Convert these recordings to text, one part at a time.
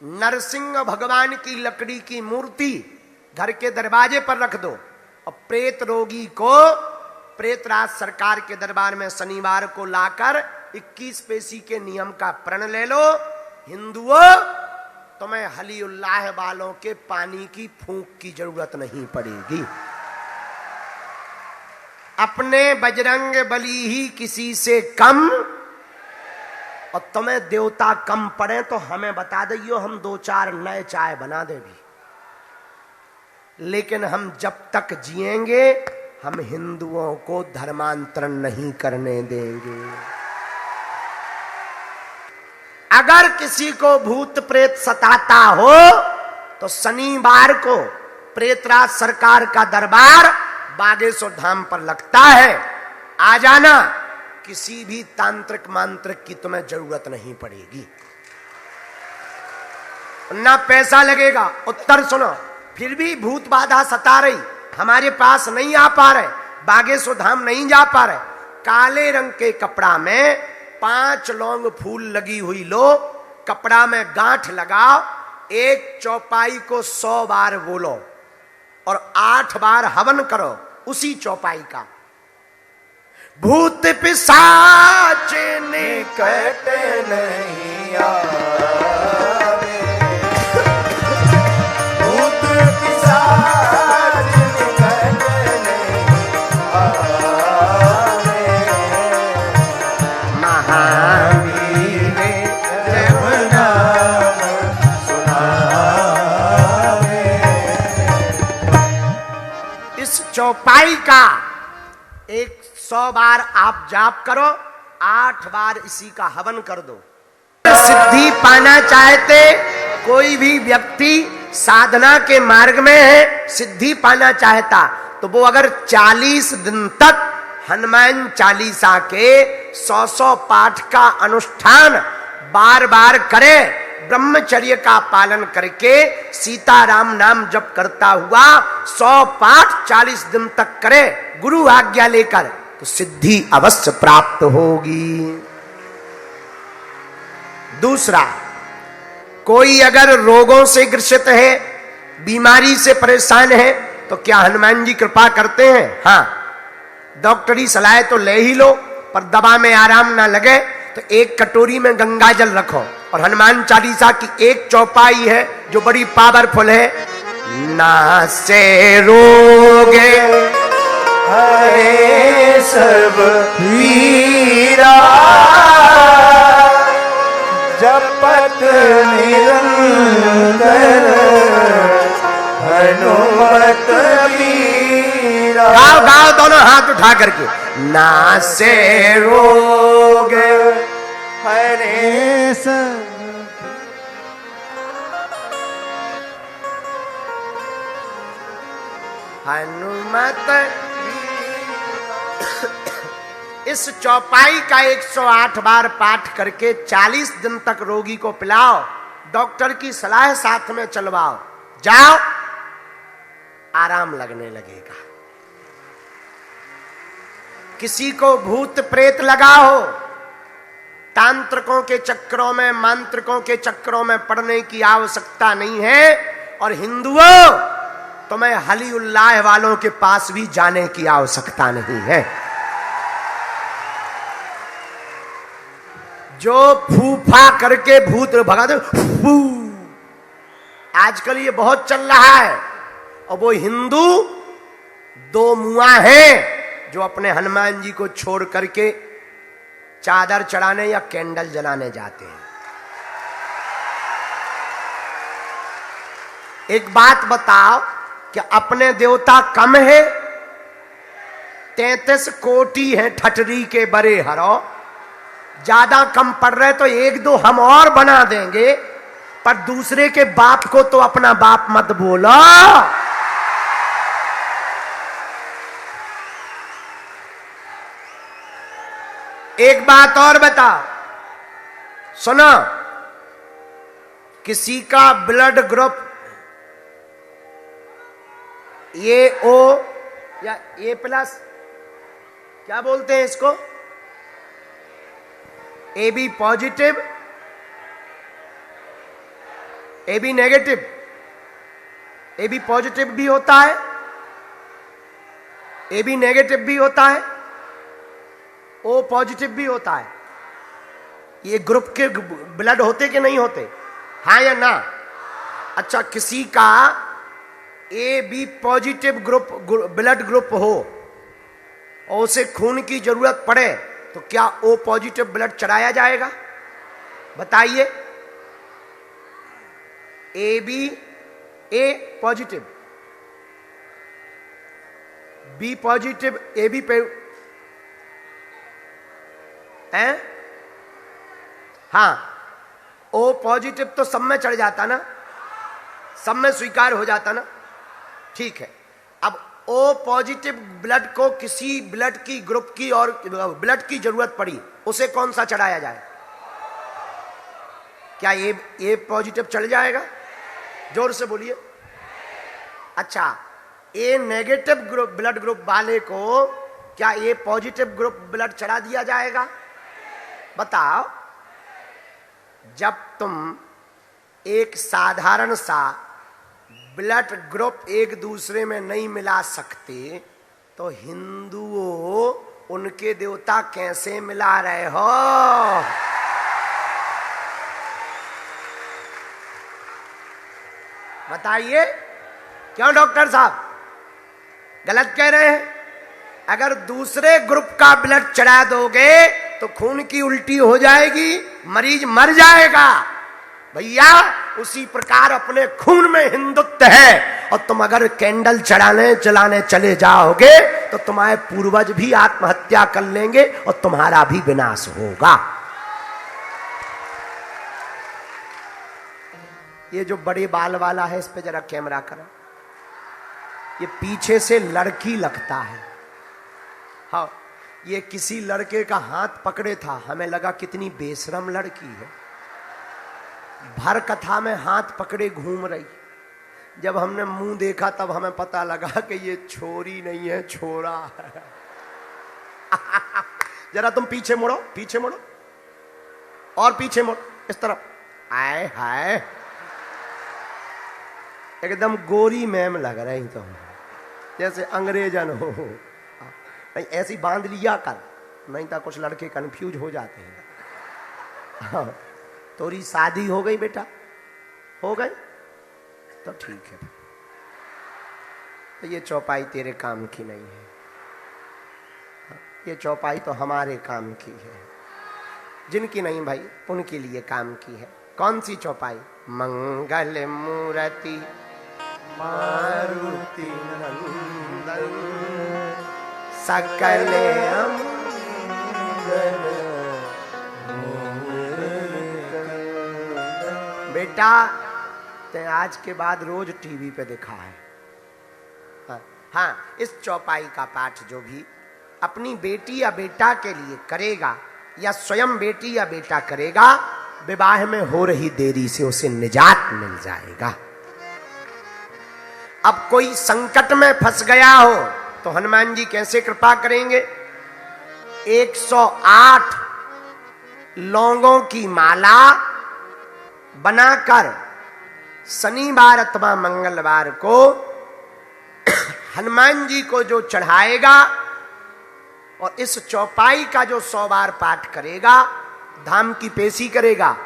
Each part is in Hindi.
नरसिंह भगवान की लकड़ी की मूर्ति घर के दरवाजे पर रख दो और प्रेत रोगी को प्रेतराज सरकार के दरबार में शनिवार को लाकर 21 पेशी के नियम का प्रण ले लो। हिंदुओं, तुम्हें हलीउल्लाह वालों के पानी की फूंक की जरूरत नहीं पड़ेगी। अपने बजरंग बली ही किसी से कम, और तुम्हें देवता कम पड़े तो हमें बता दियो, हम 2-4 नए चाय बना दे भी। लेकिन हम जब तक जिएंगे हम हिंदुओं को धर्मांतरण नहीं करने देंगे। अगर किसी को भूत प्रेत सताता हो तो शनिवार को प्रेतराज सरकार का दरबार बागेश्वर धाम पर लगता है, आ जाना। किसी भी तांत्रिक मांत्रिक की तुम्हें जरूरत नहीं पड़ेगी, ना पैसा लगेगा। उत्तर सुनो, फिर भी भूत बाधा सता रही, हमारे पास नहीं आ पा रहे, बागेश्वर धाम नहीं जा पा रहे। काले रंग के कपड़ा में 5 लौंग फूल लगी हुई लो, कपड़ा में गांठ लगाओ, एक चौपाई को 100 बार बोलो और 8 बार हवन करो उसी चौपाई का। भूत पिशाच निकट नहीं आवे, भूत पिशाच निकट नहीं आवे, महावीर जब नाम सुनावे। इस चौपाई का 100 बार आप जाप करो, 8 बार इसी का हवन कर दो। सिद्धि पाना चाहते कोई भी व्यक्ति साधना के मार्ग में है, सिद्धि पाना चाहता, तो वो अगर 40 दिन तक हनुमान चालीसा के 100 पाठ का अनुष्ठान बार बार करे, ब्रह्मचर्य का पालन करके सीताराम नाम जप करता हुआ 100 पाठ 40 दिन तक करे गुरु आज्ञा लेकर, तो सिद्धि अवश्य प्राप्त होगी। दूसरा, कोई अगर रोगों से ग्रसित है, बीमारी से परेशान है, तो क्या हनुमान जी कृपा करते हैं? हाँ, डॉक्टरी सलाह तो ले ही लो, पर दवा में आराम ना लगे तो एक कटोरी में गंगा जल रखो और हनुमान चालीसा की एक चौपाई है जो बड़ी पावरफुल है। नासे रोगे हरे सब वीरा, जपत निरंतर हनुमत वीरा। गाओ गाओ दोनों हाथ उठा करके। नासे रोग हरे सब, हनुमत। इस चौपाई का 108 बार पाठ करके 40 दिन तक रोगी को पिलाओ, डॉक्टर की सलाह साथ में चलवाओ, जाओ आराम लगने लगेगा। किसी को भूत प्रेत लगा हो, तांत्रिकों के चक्रों में मांत्रिकों के चक्रों में पड़ने की आवश्यकता नहीं है। और हिंदुओं, तुम्हें हलीउल्लाह वालों के पास भी जाने की आवश्यकता नहीं है। जो फूफा करके भूत भगा दे, आजकल ये बहुत चल रहा है। और वो हिंदू 2 मुआ हैं जो अपने हनुमान जी को छोड़ करके चादर चढ़ाने या कैंडल जलाने जाते हैं। एक बात बताओ कि अपने देवता कम है? 33 कोटि हैं ठठरी के बड़े हरो। ज्यादा कम पड़ रहे तो 1-2 हम और बना देंगे, पर दूसरे के बाप को तो अपना बाप मत बोलो। एक बात और बताओ, सुनो, किसी का ब्लड ग्रुप ये ओ या A+, क्या बोलते हैं इसको, AB positive A B negative, A B positive भी होता है, ए बी नेगेटिव भी होता है, ओ पॉजिटिव भी होता है। ये ग्रुप के ब्लड होते कि नहीं होते? हाँ या ना? अच्छा, किसी का A B positive group blood group हो और उसे खून की जरूरत पड़े तो क्या ओ पॉजिटिव ब्लड चढ़ाया जाएगा? बताइए। A B, A positive, B positive, A B पे है, हाँ, ओ पॉजिटिव तो सब में चढ़ जाता ना, सब में स्वीकार हो जाता ना। ठीक है, अब ओ पॉजिटिव ब्लड को किसी ब्लड की ग्रुप की और ब्लड की जरूरत पड़ी, उसे कौन सा चढ़ाया जाए? क्या ए पॉजिटिव चढ़ जाएगा? जोर से बोलिए। अच्छा, ए नेगेटिव ग्रुप ब्लड ग्रुप वाले को क्या ए पॉजिटिव ग्रुप ब्लड चढ़ा दिया जाएगा? बताओ। जब तुम एक साधारण सा ब्लड ग्रुप एक दूसरे में नहीं मिला सकते तो हिंदुओं उनके देवता कैसे मिला रहे हो? बताइए। क्यों डॉक्टर साहब गलत कह रहे हैं? अगर दूसरे ग्रुप का ब्लड चढ़ा दोगे तो खून की उल्टी हो जाएगी, मरीज मर जाएगा। भैया उसी प्रकार अपने खून में हिंदुत्व है, और तुम अगर कैंडल चलाने चले जाओगे तो तुम्हारे पूर्वज भी आत्महत्या कर लेंगे और तुम्हारा भी विनाश होगा। ये जो बड़े बाल वाला है, इस पे जरा कैमरा करो। ये पीछे से लड़की लगता है। हाँ, ये किसी लड़के का हाथ पकड़े था, हमें लगा कितनी बेशरम लड़की है, भर कथा में हाथ पकड़े घूम रही। जब हमने मुंह देखा तब हमें पता लगा कि ये छोरी नहीं है, छोरा है। जरा तुम पीछे मुड़ो, पीछे मुड़ो और पीछे मुड़ो, इस तरफ। आए हाय, एकदम गोरी मैम लग रही तुम, जैसे अंग्रेजन हो। नहीं, ऐसी बांध लिया कर, नहीं तो कुछ लड़के कंफ्यूज हो जाते हैं। हाँ, तोरी शादी हो गई बेटा? हो गई तो ठीक है, तो ये चौपाई तेरे काम की नहीं है। ये चौपाई तो हमारे काम की है, जिनकी नहीं भाई उनके लिए काम की है। कौन सी चौपाई? मंगल मूर्ति मारुति नंदन सकल बेटा ते आज के बाद रोज टीवी पे देखा है। हाँ, इस चौपाई का पाठ जो भी अपनी बेटी या बेटा के लिए करेगा या स्वयं बेटी या बेटा करेगा, विवाह में हो रही देरी से उसे निजात मिल जाएगा। अब कोई संकट में फंस गया हो तो हनुमान जी कैसे कृपा करेंगे? 108 लौंगों की माला बनाकर शनिवार अथवा मंगलवार को हनुमान जी को जो चढ़ाएगा और इस चौपाई का जो 100 बार पाठ करेगा, धाम की पेशी करेगा,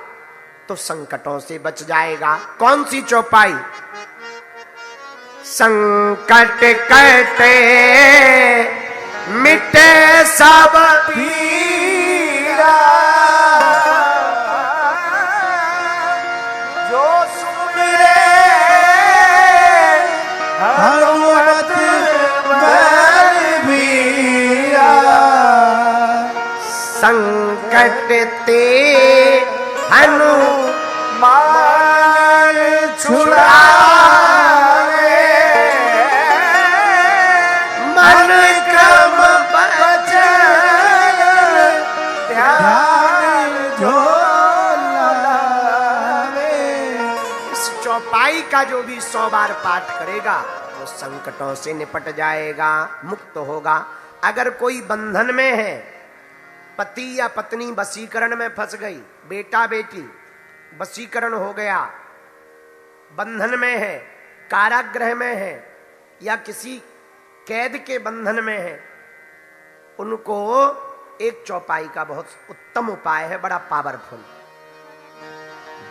तो संकटों से बच जाएगा। कौन सी चौपाई? संकट कटे मिटे सब पीरा, जो सुमिरे हनुमत बलबीरा, संकट ते हनुमान छुड़ावे, मन क्रम बचन ध्यान जो लावे। इस चौपाई का जो भी 100 बार पाठ करेगा वो संकटों से निपट जाएगा, मुक्त होगा। अगर कोई बंधन में है, पति या पत्नी वशीकरण में फंस गई, बेटा बेटी वशीकरण हो गया, बंधन में है, कारागृह में है या किसी कैद के बंधन में है, उनको एक चौपाई का बहुत उत्तम उपाय है, बड़ा पावरफुल।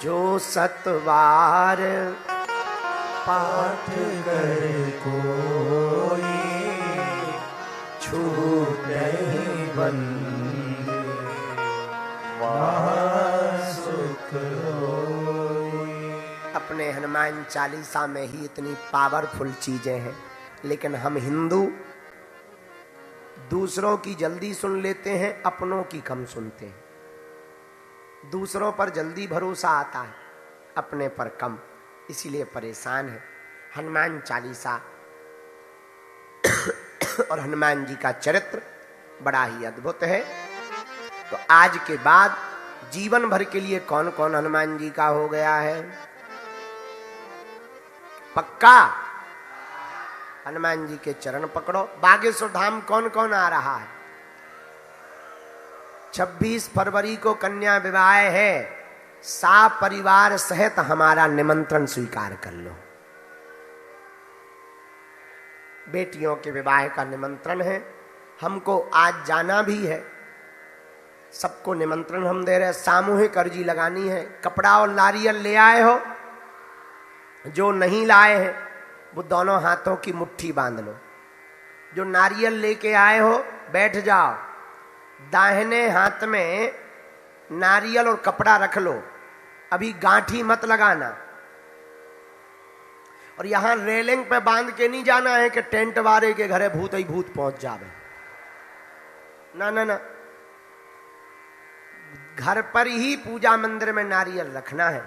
जो सतवार पाठ कर कोई छूटे बंद सुख होई। अपने हनुमान चालीसा में ही इतनी पावरफुल चीजें हैं, लेकिन हम हिंदू दूसरों की जल्दी सुन लेते हैं, अपनों की कम सुनते हैं। दूसरों पर जल्दी भरोसा आता है, अपने पर कम, इसीलिए परेशान है। हनुमान चालीसा और हनुमान जी का चरित्र बड़ा ही अद्भुत है। तो आज के बाद जीवन भर के लिए कौन कौन हनुमान जी का हो गया है? पक्का हनुमान जी के चरण पकड़ो। बागेश्वर धाम कौन कौन आ रहा है? 26 फरवरी को कन्या विवाह है, परिवार सहित हमारा निमंत्रण स्वीकार कर लो। बेटियों के विवाह का निमंत्रण है, हमको आज जाना भी है। सबको निमंत्रण हम दे रहे हैं। सामूहिक अर्जी लगानी है। कपड़ा और नारियल ले आए हो? जो नहीं लाए हैं वो दोनों हाथों की मुट्ठी बांध लो। जो नारियल लेके आए हो बैठ जाओ, दाहिने हाथ में नारियल और कपड़ा रख लो। अभी गांठी मत लगाना, और यहां रेलिंग पे बांध के नहीं जाना है कि टेंट वाले के घरे भूत ही भूत पहुंच जावे। ना ना ना, घर पर ही पूजा मंदिर में नारियल रखना है।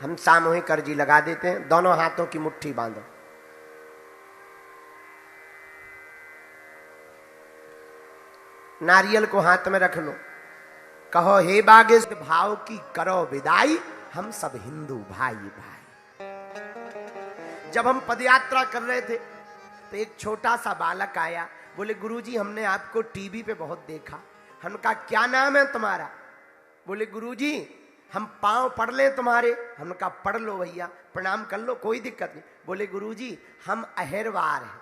हम सामूहिक अर्जी लगा देते हैं। दोनों हाथों की मुट्ठी बांधो। नारियल को हाथ में रख लो। कहो, हे बागेश्वर भाव की करो विदाई, हम सब हिंदू भाई भाई। जब हम पदयात्रा कर रहे थे तो एक छोटा सा बालक आया, बोले गुरुजी हमने आपको टीवी पे बहुत देखा। हम कहा क्या नाम है तुम्हारा? बोले गुरुजी हम पांव पढ़ लें तुम्हारे? हम कहा पढ़ लो भैया, प्रणाम कर लो, कोई दिक्कत नहीं। बोले गुरुजी हम अहरवार हैं,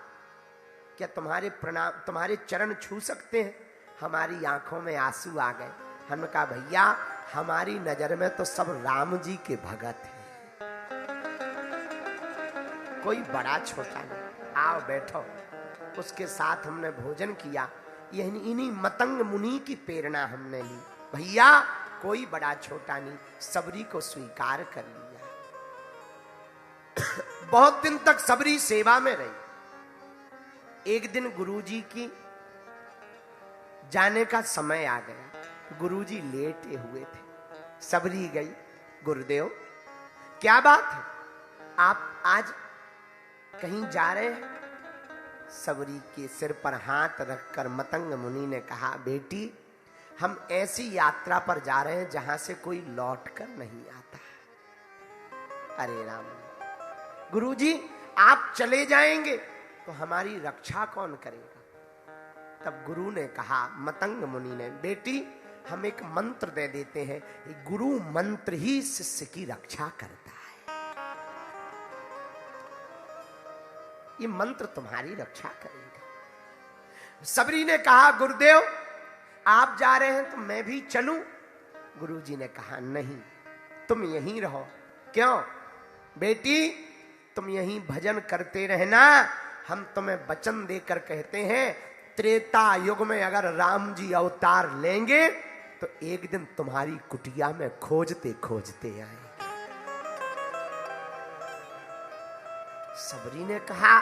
क्या तुम्हारे चरण छू सकते हैं? हमारी आंखों में आंसू आ गए। हम कहा भैया हमारी नजर में तो सब राम जी के भगत हैं, कोई बड़ा छोटा नहीं, आओ बैठो। उसके साथ हमने भोजन किया। इन्हीं मतंग मुनि की प्रेरणा हमने ली। भैया कोई बड़ा छोटा नहीं, सबरी को स्वीकार कर लिया। बहुत दिन तक सबरी सेवा में रही। एक दिन गुरुजी की जाने का समय आ गया। गुरुजी लेटे हुए थे, सबरी गई। गुरुदेव क्या बात है, आप आज कहीं जा रहे हैं? सबरी के सिर पर हाथ रखकर मतंग मुनि ने कहा, बेटी हम ऐसी यात्रा पर जा रहे हैं जहां से कोई लौट कर नहीं आता। अरे राम, गुरुजी आप चले जाएंगे तो हमारी रक्षा कौन करेगा? तब गुरु ने कहा, मतंग मुनि ने, बेटी हम एक मंत्र दे देते हैं, गुरु मंत्र ही शिष्य की रक्षा करता है। ये मंत्र तुम्हारी रक्षा करेगा। सबरी ने कहा, गुरुदेव आप जा रहे हैं तो मैं भी चलूं? गुरुजी ने कहा, नहीं तुम यहीं रहो। क्यों? बेटी तुम यहीं भजन करते रहना। हम तुम्हें वचन देकर कहते हैं, त्रेता युग में अगर राम जी अवतार लेंगे तो एक दिन तुम्हारी कुटिया में खोजते खोजते आए। सबरी ने कहा,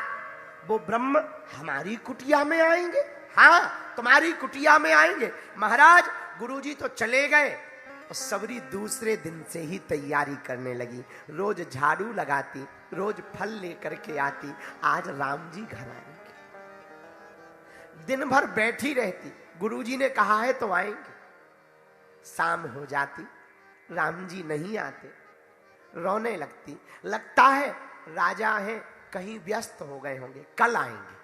वो ब्रह्म हमारी कुटिया में आएंगे? हाँ तुम्हारी कुटिया में आएंगे। महाराज गुरुजी तो चले गए और सबरी दूसरे दिन से ही तैयारी करने लगी। रोज झाड़ू लगाती, रोज फल लेकर के आती। आज राम जी घर आएंगे। दिन भर बैठी रहती। गुरुजी ने कहा है तो आएंगे। शाम हो जाती, राम जी नहीं आते। रोने लगती। लगता है राजा है, कहीं व्यस्त हो गए होंगे, कल आएंगे।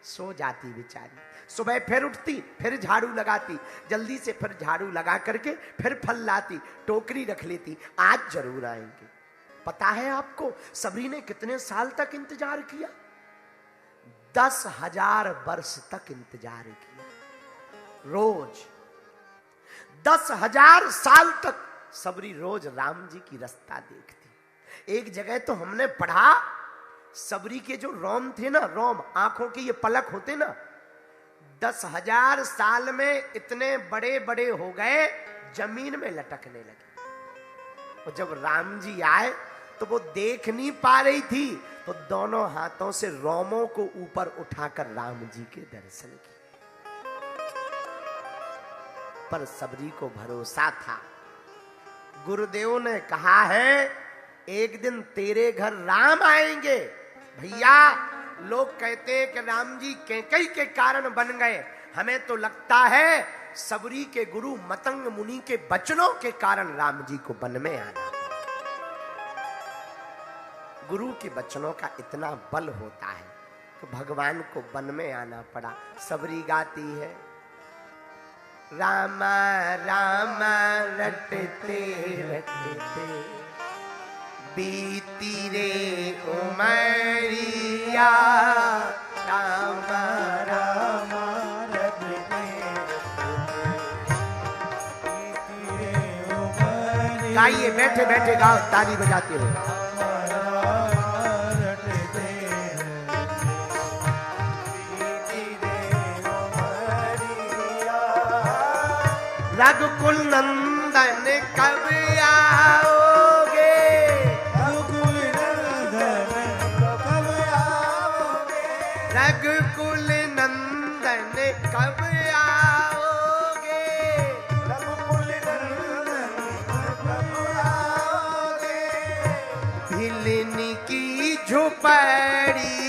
सो जाती बेचारी। सुबह फिर उठती, फिर झाड़ू लगाती, जल्दी से फिर झाड़ू लगा करके फिर फल लाती, टोकरी रख लेती, आज जरूर आएंगे। पता है आपको सबरी ने कितने साल तक इंतजार किया? 10,000 वर्ष तक इंतजार किया। रोज 10,000 साल तक सबरी रोज राम जी की रास्ता देखती। एक जगह तो हमने पढ़ा, सबरी के जो रोम थे ना, रोम आंखों के ये पलक होते ना, 10,000 साल में इतने बड़े बड़े हो गए, जमीन में लटकने लगे। और जब राम जी आए तो वो देख नहीं पा रही थी, तो दोनों हाथों से रोमों को ऊपर उठाकर राम जी के दर्शन किए। पर सबरी को भरोसा था, गुरुदेव ने कहा है एक दिन तेरे घर राम आएंगे। भैया लोग कहते हैं कि राम जी कैकई के कारण बन गए, हमें तो लगता है सबरी के गुरु मतंग मुनि के वचनों के कारण राम जी को वन में आना। गुरु के वचनों का इतना बल होता है कि भगवान को वन में आना पड़ा। सबरी गाती है, रामा रामा रटते रटते बीती रे उमरिया, रामा रामा रटते गाइए, बैठे बैठे गाओ, ताली बजाते हो। रघुकुल नंदन कब आओगे, रघुकुल नंदन कब आओगे, रघुकुल नंदन कब आओगे, रघुकुल नंदन कब आओगे, भिलनी की झोपड़ी